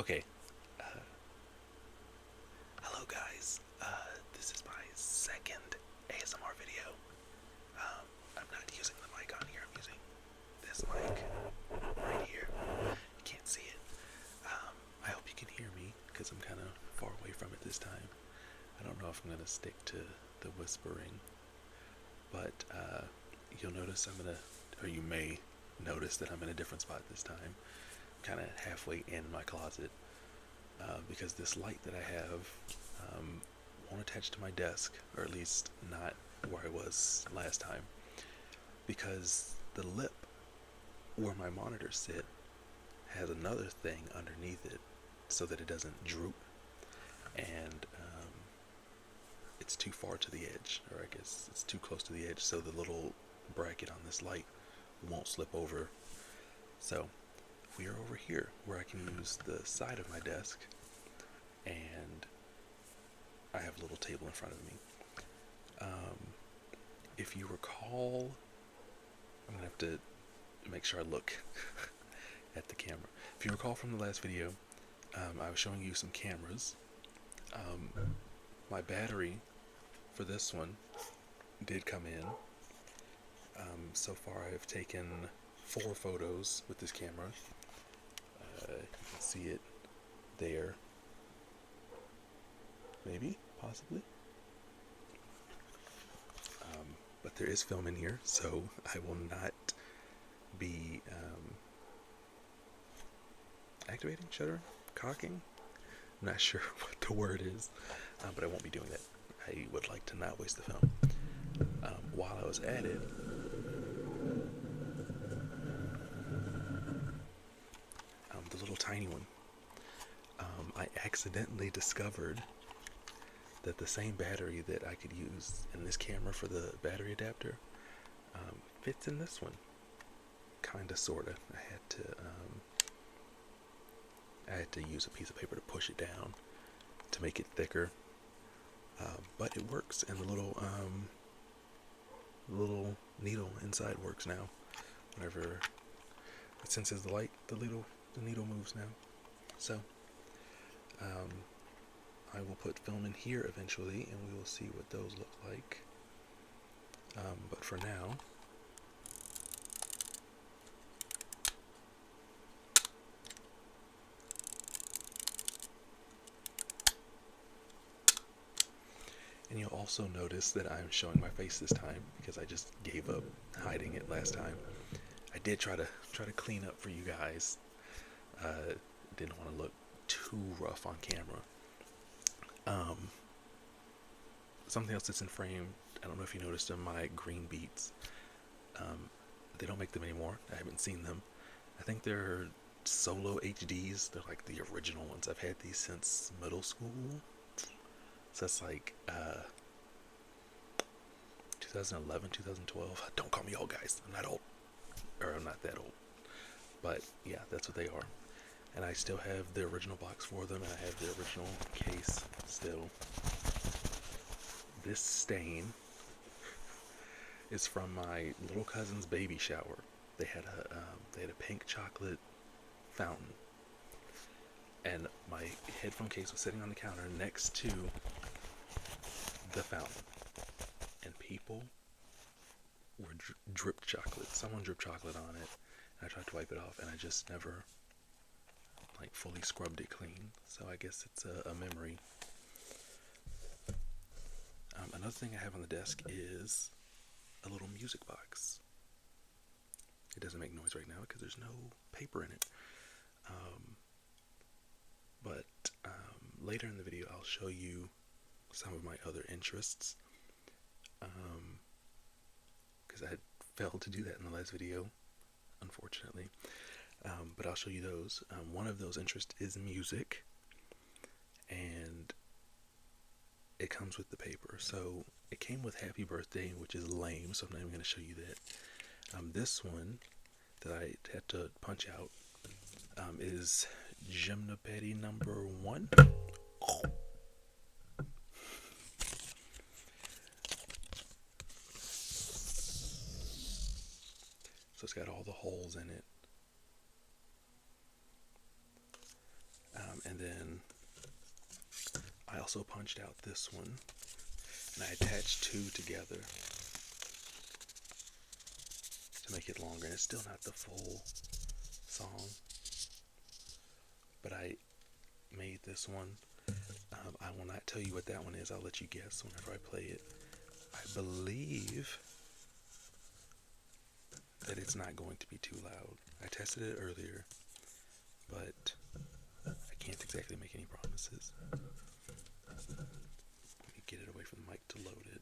Okay. Uh, Hello, guys. This is my second ASMR video. I'm not using the mic on here. I'm using this mic right here. You can't see it. I hope you can hear me because I'm kind of far away from it this time. I don't know if I'm gonna stick to the whispering, but you'll notice or you may notice that I'm in a different spot this time. Kind of halfway in my closet. Because this light that I have won't attach to my desk, or at least not where I was last time, because the lip where my monitors sit has another thing underneath it so that it doesn't droop, and it's too far to the edge, or I guess it's too close to the edge, so the little bracket on this light won't slip over. So we are over here where I can use the side of my desk, and I have a little table in front of me. If you recall, I'm gonna have to make sure I look at the camera. If you recall from the last video, I was showing you some cameras. My battery for this one did come in. So far I have taken 4 photos with this camera. You can see it there. Maybe, possibly. But there is film in here, so I will not be activating, shuttering, cocking. I'm not sure what the word is, but I won't be doing that. I would like to not waste the film. While I was at it, the little tiny one, I accidentally discovered that the same battery that I could use in this camera for the battery adapter fits in this one. Kinda, sorta. I had to use a piece of paper to push it down to make it thicker, but it works, and the little needle inside works now. Whenever it senses the light, the needle moves now. So I will put film in here eventually, and we will see what those look like. But for now, and you'll also notice that I'm showing my face this time because I just gave up hiding it last time. I did try to clean up for you guys. Didn't want to look too rough on camera. Something else that's in frame, I don't know if you noticed them, my green beats. They don't make them anymore. I haven't seen them. I think they're solo HDs. They're like the original ones. I've had these since middle school. So that's like 2011, 2012. Don't call me old, guys. I'm not old. Or I'm not that old. But yeah, that's what they are. And I still have the original box for them. I have the original case still. This stain is from my little cousin's baby shower. They had a pink chocolate fountain, and my headphone case was sitting on the counter next to the fountain, and people were dripped chocolate. Someone dripped chocolate on it, and I tried to wipe it off, and I just never like fully scrubbed it clean. So I guess it's a memory. Another thing I have on the desk is a little music box. It doesn't make noise right now because there's no paper in it. But later in the video, I'll show you some of my other interests. Because I had failed to do that in the last video, unfortunately. But I'll show you those. One of those interests is music, and it comes with the paper. So it came with Happy Birthday, which is lame, so I'm not even going to show you that. This one that I had to punch out is Gymnopédie number 1. So it's got all the holes in it. And then I also punched out this one, and I attached two together to make it longer. And it's still not the full song, but I made this one. I will not tell you what that one is. I'll let you guess whenever I play it. I believe that it's not going to be too loud. I tested it earlier, but I can't exactly make any promises. Let me get it away from the mic to load it.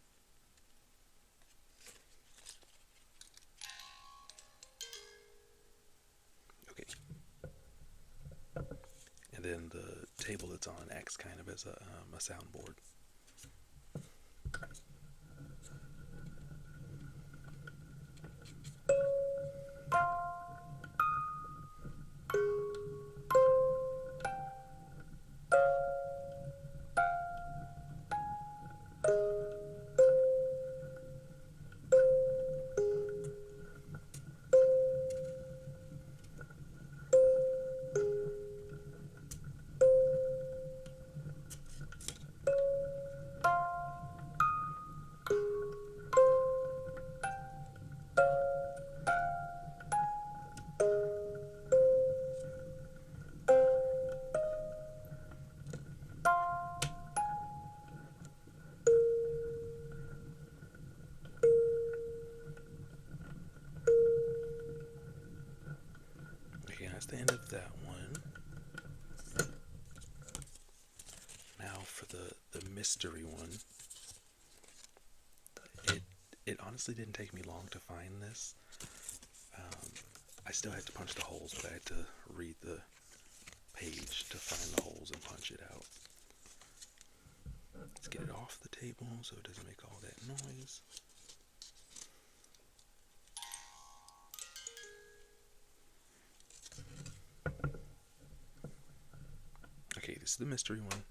Okay. And then the table it's on acts kind of as a soundboard. Okay, that's the end of that one. Now for the mystery one. It honestly didn't take me long to find this. I still had to punch the holes, but I had to read the page to find the holes and punch it out. Let's get it off the table so it doesn't make all that noise. Okay, this is the mystery one.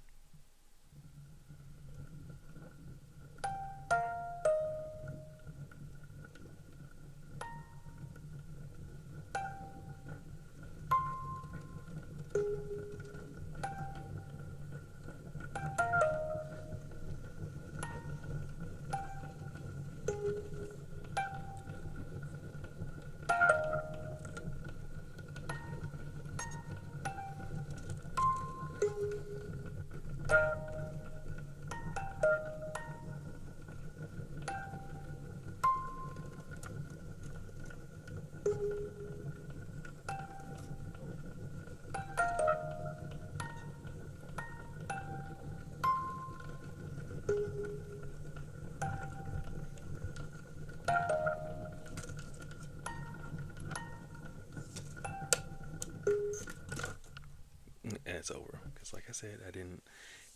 And it's over. Because like I said, I didn't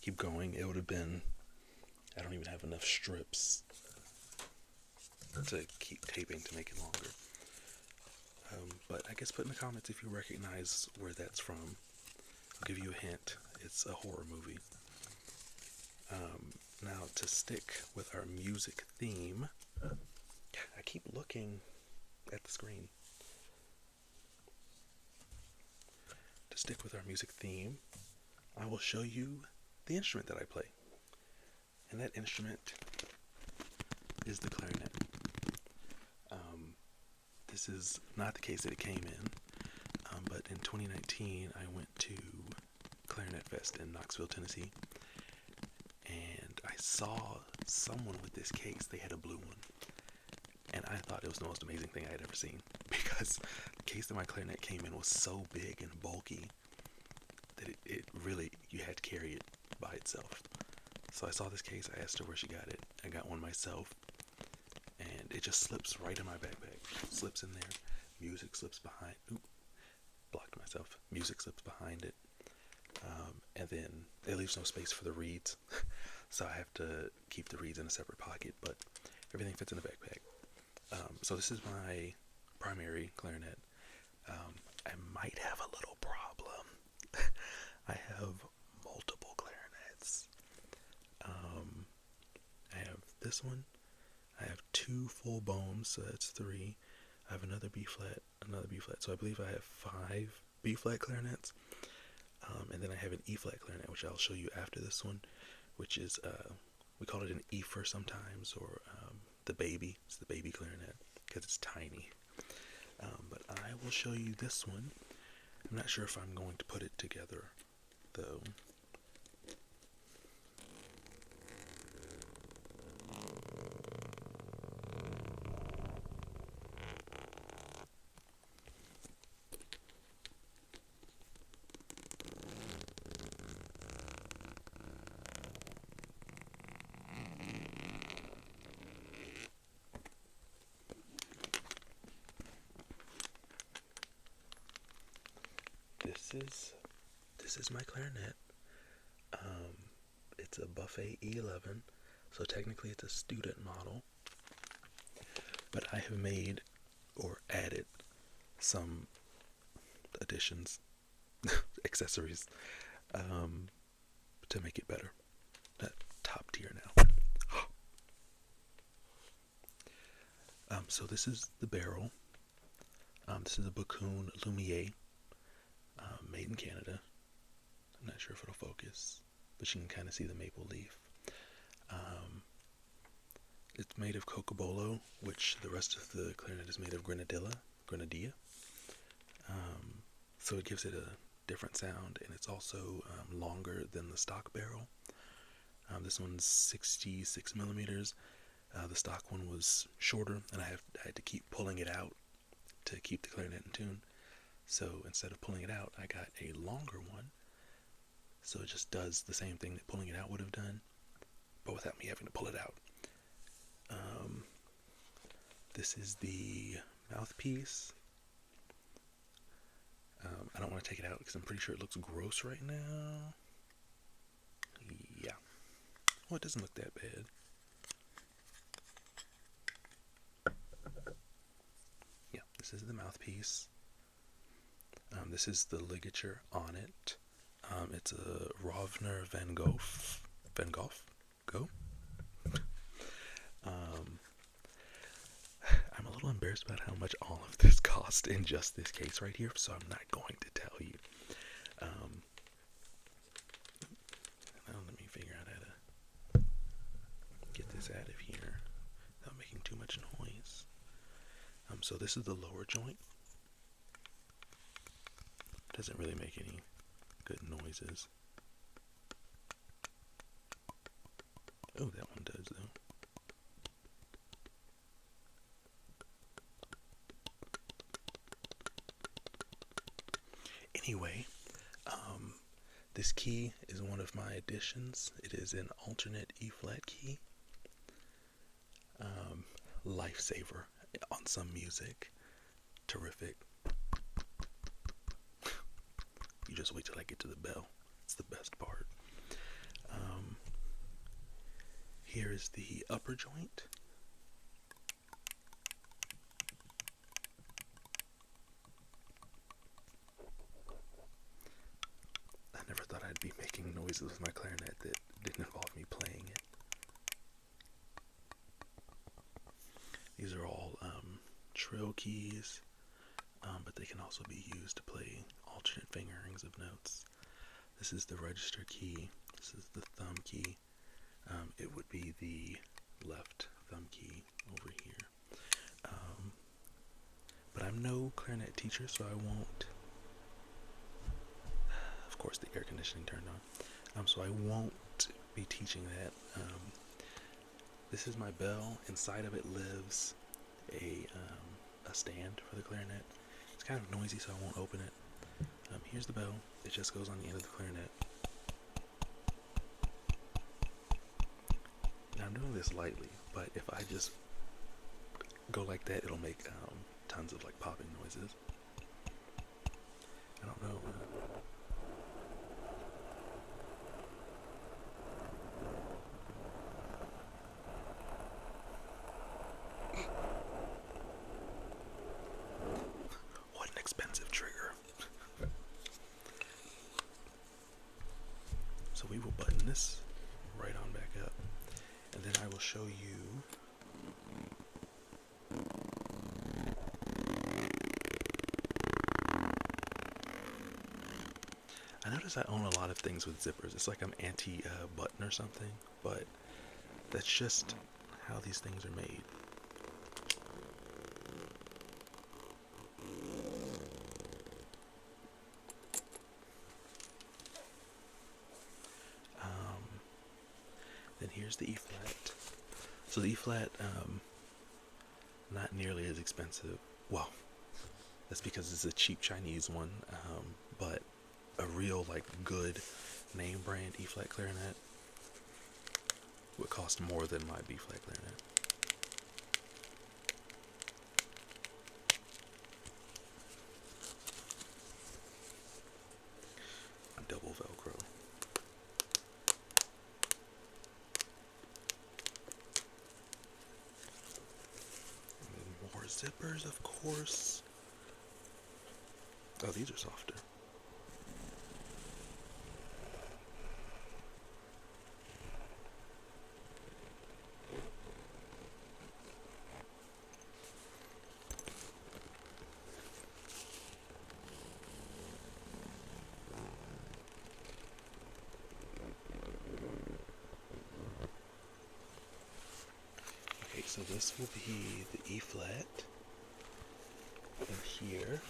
keep going. It would have been, I don't even have enough strips to keep taping to make it longer. But I guess put in the comments if you recognize where that's from. I'll give you a hint. It's a horror movie. Now to stick with our music theme, I keep looking at the screen. To stick with our music theme, I will show you the instrument that I play. And that instrument is the clarinet. This is not the case that it came in, but in 2019 I went to Clarinet Fest in Knoxville, Tennessee, and I saw someone with this case. They had a blue one, and I thought it was the most amazing thing I had ever seen, because the case that my clarinet came in was so big and bulky that it really, you had to carry it by itself. So I saw this case, I asked her where she got it. I got one myself, and it just slips right in my backpack. Slips in there, music slips behind, blocked myself, music slips behind it, and then it leaves no space for the reeds, so I have to keep the reeds in a separate pocket, but everything fits in the backpack. So this is my primary clarinet. I might have a little problem. I have multiple clarinets. I have this one. I have two full bones, so that's 3. I have another B flat, another B flat. So I believe I have 5 B flat clarinets. And then I have an E flat clarinet, which I'll show you after this one, which is, we call it an E-fer sometimes, or the baby. It's the baby clarinet because it's tiny. But I will show you this one. I'm not sure if I'm going to put it together, though. This is my clarinet. It's a Buffet E11, so technically it's a student model. But I have made or added some additions, accessories, to make it better. Top tier now. So this is the barrel. This is a Baccoon Lumiere, made in Canada. I'm not sure if it'll focus, but you can kind of see the maple leaf. It's made of cocobolo, which the rest of the clarinet is made of grenadilla. So it gives it a different sound, and it's also longer than the stock barrel. This one's 66 millimeters. The stock one was shorter, and I had to keep pulling it out to keep the clarinet in tune. So instead of pulling it out, I got a longer one. So it just does the same thing that pulling it out would have done, but without me having to pull it out. This is the mouthpiece. I don't want to take it out because I'm pretty sure it looks gross right now. Yeah. Well, it doesn't look that bad. Yeah, this is the mouthpiece. This is the ligature on it. It's a Rovner Van Gogh. Go? I'm a little embarrassed about how much all of this cost in just this case right here, so I'm not going to tell you. Now let me figure out how to get this out of here without making too much noise. So this is the lower joint. Doesn't really make any good noises. Oh, that one does though. Anyway, this key is one of my additions. It is an alternate E-flat key. Lifesaver on some music. Terrific. You just wait till I get to the bell. It's the best part. Here is the upper joint. I never thought I'd be making noises with my clarinet that didn't involve me playing it. These are all trill keys, but they can also be used to play alternate fingerings of notes. This is the register key. This is the thumb key. It would be the left thumb key over here. But I'm no clarinet teacher, so I won't. Of course, the air conditioning turned on. So I won't be teaching that. This is my bell. Inside of it lives a stand for the clarinet. It's kind of noisy, so I won't open it. Here's the bell. It just goes on the end of the clarinet. Now I'm doing this lightly, but if I just go like that, it'll make tons of like popping noises. I don't know. What an expensive trigger. So we will button this right on back up, and then I will show you I notice I own a lot of things with zippers. It's like I'm anti-button or something, but that's just how these things are made. Then here's the E flat. So the E flat, not nearly as expensive. Well, that's because it's a cheap Chinese one, but a real like good name brand E flat clarinet would cost more than my B flat clarinet. Double Velcro. More zippers, of course. Oh, these are softer. Okay, so this will be the E flat. And here,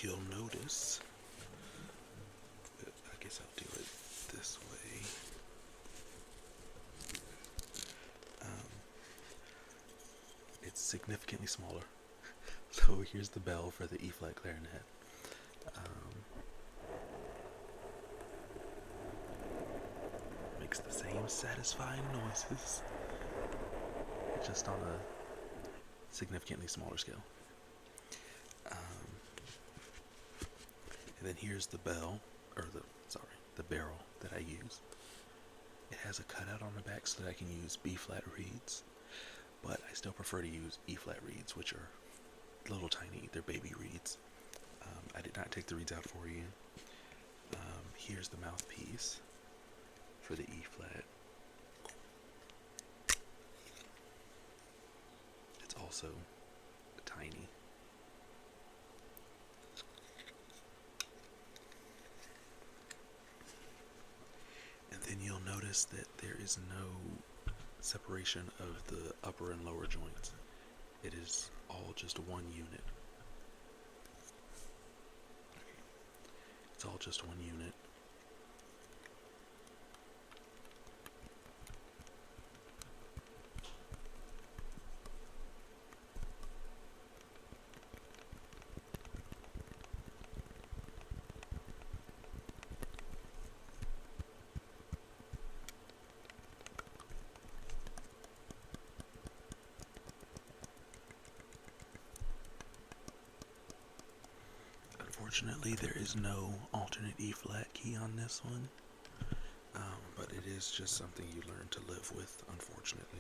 you'll notice, I guess I'll do it this way. It's significantly smaller. So here's the bell for the E flat clarinet. Makes the same satisfying noises, just on a significantly smaller scale. And then here's the bell, or the barrel that I use. It has a cutout on the back so that I can use B flat reeds, but I still prefer to use E flat reeds, which are little tiny, they're baby reeds. I did not take the reeds out for you. Here's the mouthpiece for the E flat. It's also tiny. And then you'll notice that there is no separation of the upper and lower joints. It is all just one unit. It's all just one unit. Unfortunately, there is no alternate E flat key on this one, but it is just something you learn to live with, unfortunately.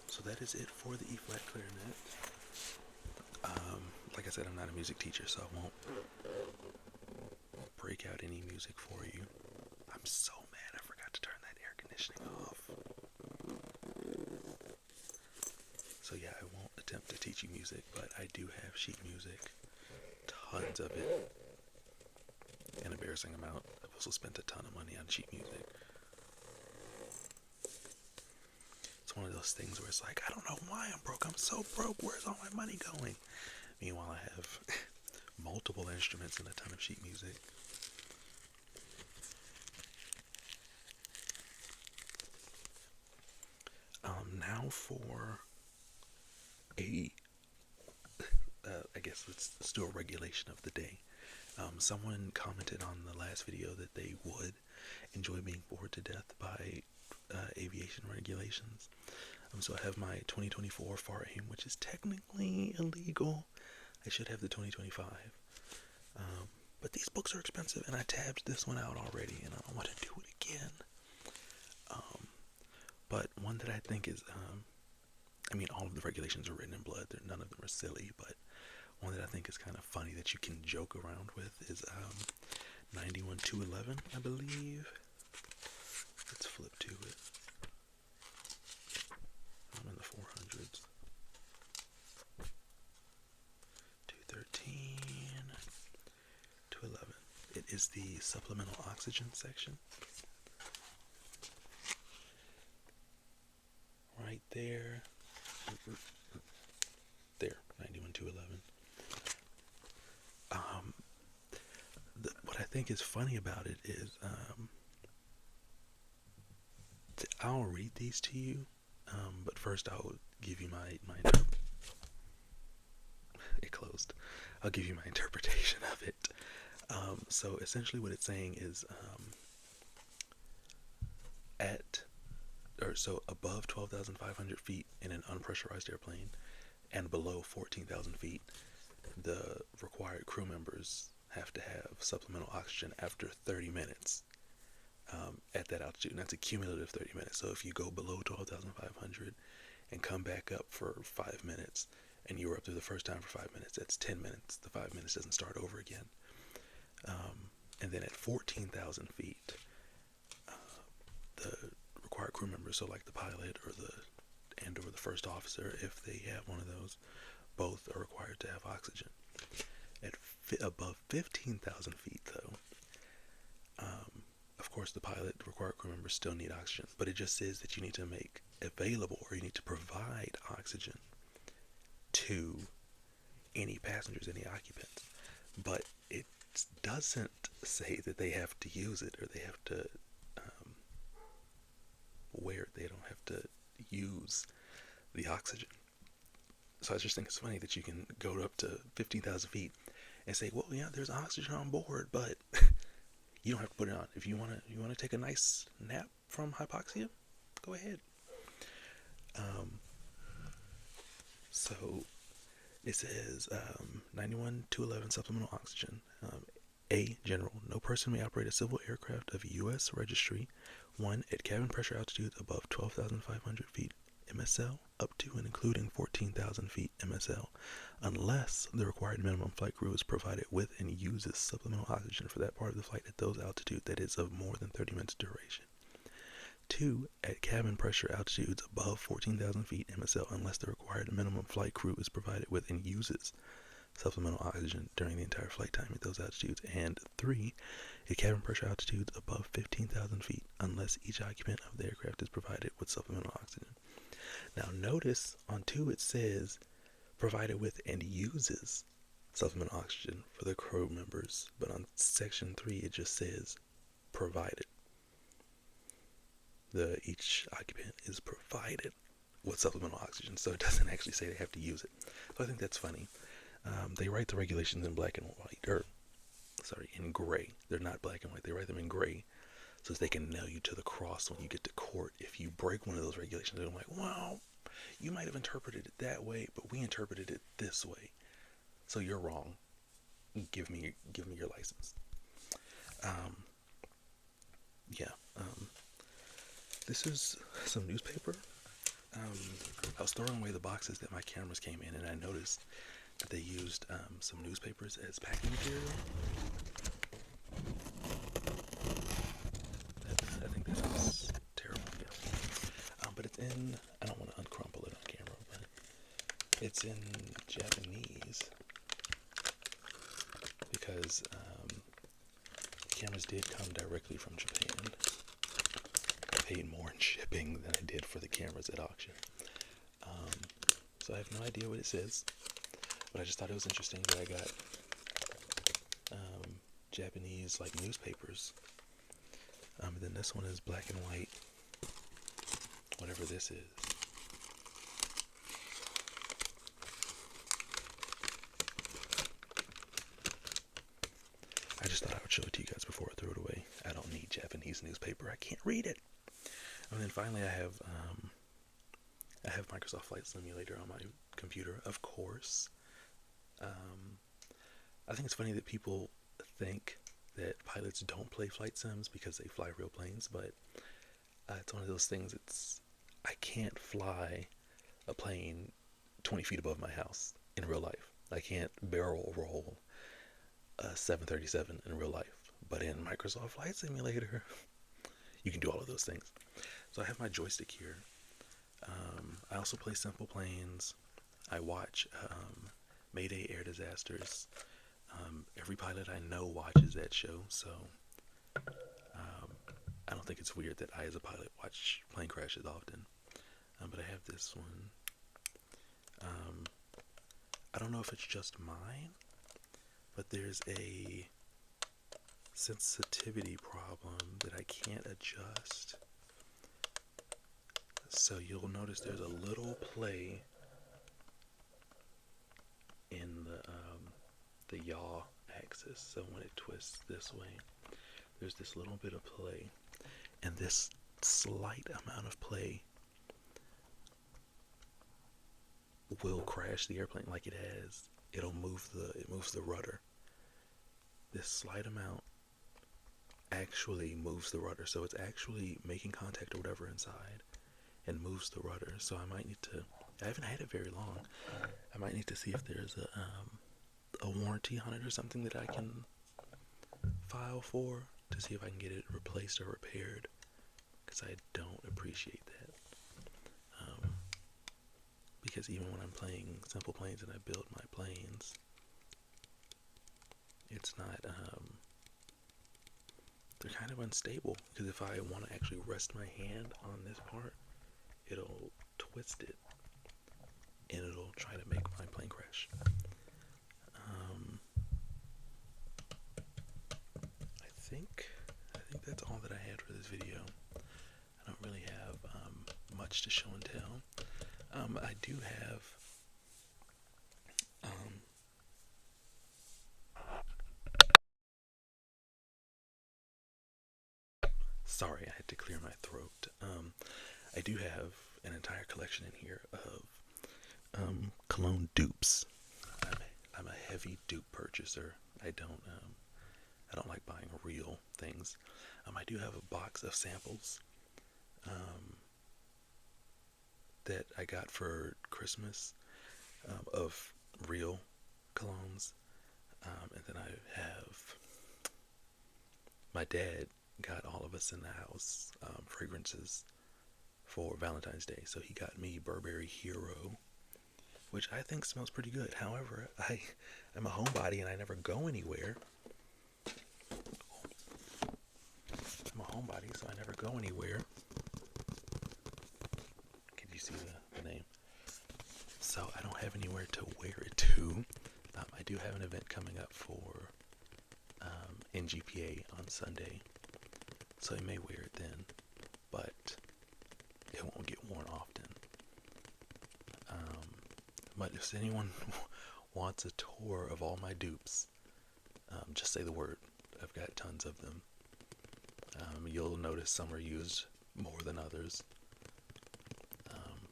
So that is it for the E flat clarinet. Like I said, I'm not a music teacher, so I won't break out any music for you. I'm so mad I forgot to turn that air conditioning off. So yeah, I won't attempt to teach you music, but I do have sheet music, tons of it, an embarrassing amount. I've also spent a ton of money on sheet music. It's one of those things where it's like, I don't know why I'm broke. I'm so broke. Where's all my money going? Meanwhile, I have multiple instruments and a ton of sheet music. Now for I guess let's do a regulation of the day. Someone commented on the last video that they would enjoy being bored to death by aviation regulations. So I have my 2024 FAR AIM, which is technically illegal. I should have the 2025. But these books are expensive, and I tabbed this one out already, and I don't want to do it again. But one that I think is, all of the regulations are written in blood. None of them are silly, but one that I think is kind of funny that you can joke around with is 91.211, I believe. Let's flip to it. is the supplemental oxygen section. Right there. There, 91,211. What I think is funny about it is, I'll read these to you, but first I'll give you my it closed. I'll give you my interpretation of it. So essentially, what it's saying is, so above 12,500 feet in an unpressurized airplane, and below 14,000 feet, the required crew members have to have supplemental oxygen after 30 minutes at that altitude. And that's a cumulative 30 minutes. So if you go below 12,500 and come back up for 5 minutes, and you were up there the first time for 5 minutes, that's 10 minutes. The 5 minutes doesn't start over again. And then at 14,000 feet, the required crew members, so like the pilot or the first officer, if they have one of those, both are required to have oxygen. At above 15,000 feet, though, of course, the pilot, the required crew members still need oxygen, but it just says that you need to make available, or you need to provide oxygen to any passengers, any occupants. But it doesn't say that they have to use it, or they have to wear it. They don't have to use the oxygen. So I just think it's funny that you can go up to 15,000 feet and say, well, yeah, there's oxygen on board, but you don't have to put it on. If you want to take a nice nap from hypoxia, go ahead. So it says 91,211 supplemental oxygen. A, general, no person may operate a civil aircraft of U.S. registry, 1, at cabin pressure altitudes above 12,500 feet MSL, up to and including 14,000 feet MSL, unless the required minimum flight crew is provided with and uses supplemental oxygen for that part of the flight at those altitudes that is of more than 30 minutes duration. 2, at cabin pressure altitudes above 14,000 feet MSL, unless the required minimum flight crew is provided with and uses supplemental oxygen during the entire flight time at those altitudes. And 3, at cabin pressure altitudes above 15,000 feet, unless each occupant of the aircraft is provided with supplemental oxygen. Now notice on 2 it says provided with and uses supplemental oxygen for the crew members, but on section 3 it just says provided. Each occupant is provided with supplemental oxygen, so it doesn't actually say they have to use it. So I think that's funny. They write the regulations in black and white, in gray. They're not black and white. They write them in gray so they can nail you to the cross when you get to court if you break one of those regulations. They're like, well, you might have interpreted it that way, but we interpreted it this way, so you're wrong. Give me your license. This is some newspaper. I was throwing away the boxes that my cameras came in, and I noticed that they used some newspapers as packing material. I think this is terrible. Yeah. But it's in, I don't want to uncrumple it on camera, but it's in Japanese because cameras did come directly from Japan. I paid more in shipping than I did for the cameras at auction. So I have no idea what it says, but I just thought it was interesting that I got Japanese newspapers. And then this one is black and white, whatever this is. I just thought I would show it to you guys before I threw it away. I don't need Japanese newspaper. I can't read it. And then finally I have Microsoft Flight Simulator on my computer, of course. I think it's funny that people think that pilots don't play flight sims because they fly real planes, but it's one of those things. I can't fly a plane 20 feet above my house in real life. I can't barrel roll a 737 in real life, but in Microsoft Flight Simulator, you can do all of those things. So I have my joystick here. I also play Simple Planes. I watch Mayday Air Disasters. Every pilot I know watches that show, so um, I don't think it's weird that I, as a pilot, watch plane crashes often. But I have this one. Um, I don't know if it's just mine, but there's a sensitivity problem that I can't adjust. So you'll notice there's a little play in the yaw axis. So when it twists this way, there's this little bit of play, and this slight amount of play will crash the airplane like it has. It moves the rudder. This slight amount actually moves the rudder, so it's actually making contact or whatever inside and moves the rudder. So I might need to, I haven't had it very long, I might need to see if there's a warranty on it or something that I can file for to see if I can get it replaced or repaired, because I don't appreciate that. Because even when I'm playing simple planes and I build my planes, it's not, they're kind of unstable, because if I want to actually rest my hand on this part, it'll twist it and it'll try to make my plane crash. I think that's all that I had for this video. I don't really have much to show and tell. I do have sorry, I had to clear my throat. I do have an entire collection in here of cologne dupes. I'm a heavy dupe purchaser. I don't like buying real things. I do have a box of samples that I got for Christmas of real colognes, and then I have my dad got all of us in the house fragrances for Valentine's Day, so he got me Burberry Hero, which I think smells pretty good. However, I'm a homebody and I never go anywhere. I'm a homebody, so I never go anywhere. Can you see the name? So I don't have anywhere to wear it to. I do have an event coming up for NGPA on Sunday, so I may wear it then, but it won't get worn often. But if anyone wants a tour of all my dupes, just say the word. I've got tons of them. You'll notice some are used more than others,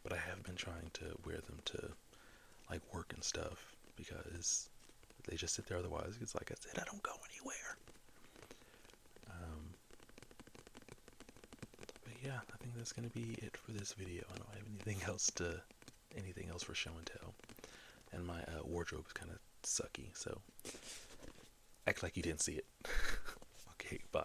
but I have been trying to wear them to like work and stuff, because they just sit there otherwise. Because like I said, I don't go anywhere. But yeah, I think that's gonna be it for this video. I don't have anything else for show and tell, and my wardrobe is kind of sucky, so act like you didn't see it. Okay, bye.